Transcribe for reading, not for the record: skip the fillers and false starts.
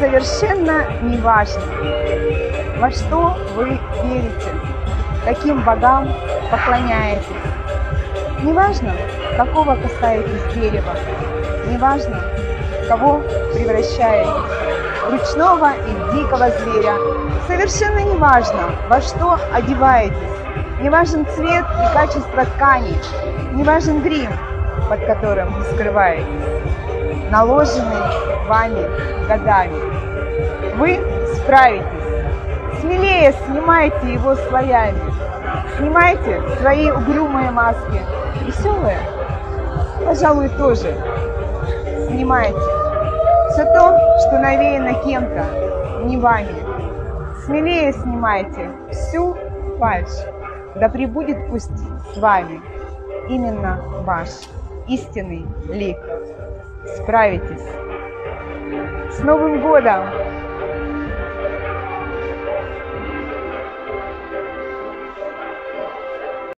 совершенно не важно, во что вы верите, каким богам поклоняетесь. Не важно, какого касаетесь дерева, не важно, кого превращаетесь, ручного и дикого зверя. Совершенно не важно, во что одеваетесь. Не важен цвет и качество ткани, не важен грим, под которым скрываетесь, наложенный вами годами. Вы справитесь. Смелее снимайте его слоями. Снимайте свои угрюмые маски. Веселые, пожалуй, тоже. Снимайте все то, что навеяно кем-то, не вами. Смелее снимайте всю фальшь. Да пребудет пусть с вами именно ваш истинный лик. Справитесь. С Новым годом!